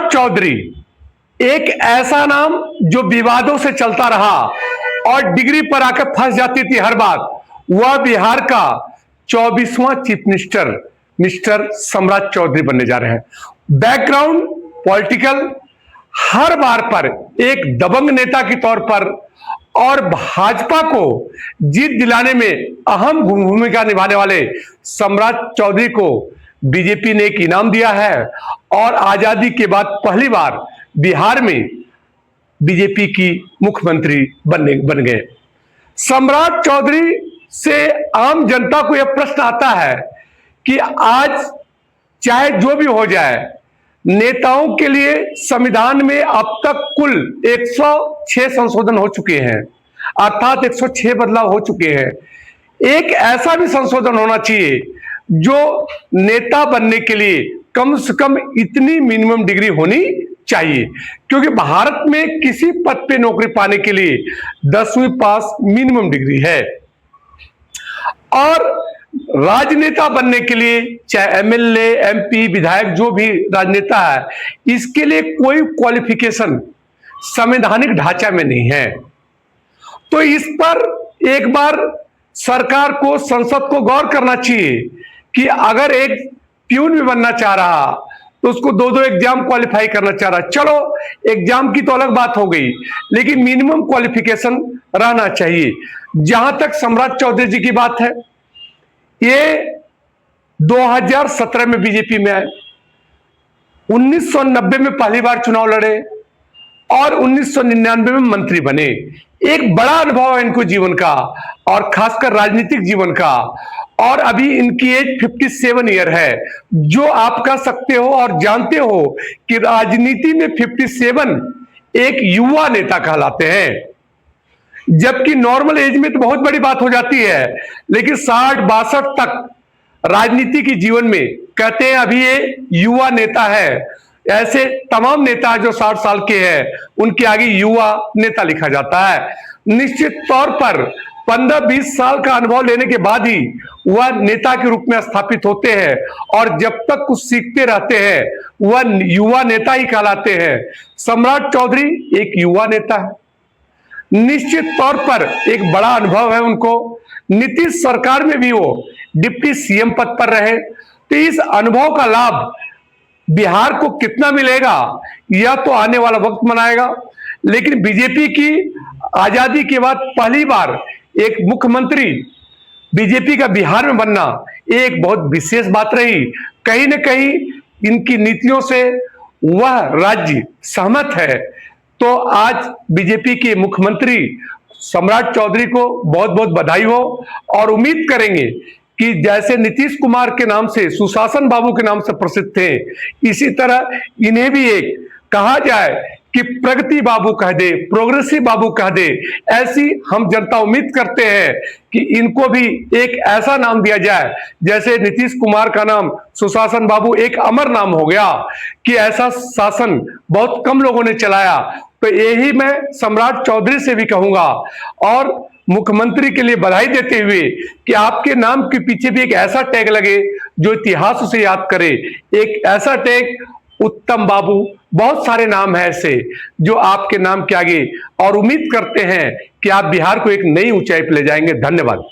चौधरी एक ऐसा नाम जो विवादों से चलता रहा और डिग्री पर आकर फंस जाती थी हर बार। वह बिहार का 24वां चीफ मिनिस्टर मिस्टर सम्राट चौधरी बनने जा रहे हैं। बैकग्राउंड पॉलिटिकल, हर बार पर एक दबंग नेता के तौर पर और भाजपा को जीत दिलाने में अहम भूमिका निभाने वाले सम्राट चौधरी को बीजेपी ने एक इनाम दिया है और आजादी के बाद पहली बार बिहार में बीजेपी की मुख्यमंत्री बन गए। सम्राट चौधरी से आम जनता को यह प्रश्न आता है कि आज चाहे जो भी हो जाए, नेताओं के लिए संविधान में अब तक कुल 106 संशोधन हो चुके हैं, अर्थात 106 बदलाव हो चुके हैं। एक ऐसा भी संशोधन होना चाहिए जो नेता बनने के लिए कम से कम इतनी मिनिमम डिग्री होनी चाहिए, क्योंकि भारत में किसी पद पे नौकरी पाने के लिए 10वीं पास मिनिमम डिग्री है। और राजनेता बनने के लिए चाहे एमएलए, एमपी, विधायक, जो भी राजनेता है, इसके लिए कोई क्वालिफिकेशन संवैधानिक ढांचा में नहीं है। तो इस पर एक बार सरकार को, संसद को गौर करना चाहिए कि अगर एक प्यून भी बनना चाह रहा तो उसको दो एग्जाम क्वालिफाई करना चाह रहा, चलो एग्जाम की तो अलग बात हो गई, लेकिन मिनिमम क्वालिफिकेशन रहना चाहिए। जहां तक सम्राट चौधरी जी की बात है, ये 2017 में बीजेपी में आए, 1990 में पहली बार चुनाव लड़े और 1999 में मंत्री बने। एक बड़ा अनुभव है इनको जीवन का, और खासकर राजनीतिक जीवन का। और अभी इनकी एज 57 ईयर है, जो आप कह सकते हो और जानते हो कि राजनीति में 57 एक युवा नेता कहलाते हैं। जबकि नॉर्मल एज में तो बहुत बड़ी बात हो जाती है, लेकिन 60-62 तक राजनीति के जीवन में कहते हैं अभी ये युवा नेता है। ऐसे तमाम नेता जो 60 साल के हैं, उनके आगे युवा नेता लिखा जाता है। निश्चित तौर पर 15-20 साल का अनुभव लेने के बाद ही वह नेता के रूप में स्थापित होते हैं, और जब तक कुछ सीखते रहते हैं वह युवा नेता ही कहलाते हैं। सम्राट चौधरी एक युवा नेता है। निश्चित तौर पर एक बड़ा अनुभव है उनको। नीतीश सरकार में भी वो डिप्टी सीएम पद पर रहे, तो इस अनुभव का लाभ बिहार को कितना मिलेगा यह तो आने वाला वक्त मनाएगा। लेकिन बीजेपी की आजादी के बाद पहली बार एक मुख्यमंत्री बीजेपी का बिहार में बनना एक बहुत विशेष बात रही। कहीं न कहीं इनकी नीतियों से वह राज्य सहमत है। तो आज बीजेपी के मुख्यमंत्री सम्राट चौधरी को बहुत बहुत बधाई हो, और उम्मीद करेंगे कि जैसे नीतीश कुमार के नाम से, सुशासन बाबू के नाम से प्रसिद्ध थे, इसी तरह इन्हें भी एक कहा जाए कि प्रगति बाबू कह दे, प्रोग्रेसिव बाबू कह दे। ऐसी हम जनता उम्मीद करते हैं कि इनको भी एक ऐसा नाम दिया जाए, जैसे नीतीश कुमार का नाम सुशासन बाबू एक अमर नाम हो गया, कि ऐसा शासन बहुत कम लोगों ने चलाया। तो यही मैं सम्राट चौधरी से भी कहूंगा, और मुख्यमंत्री के लिए बधाई देते हुए कि आपके नाम के पीछे भी एक ऐसा टैग लगे जो इतिहास उसे याद करे। एक ऐसा टैग उत्तम बाबू, बहुत सारे नाम है ऐसे जो आपके नाम के आगे, और उम्मीद करते हैं कि आप बिहार को एक नई ऊंचाई पर ले जाएंगे। धन्यवाद।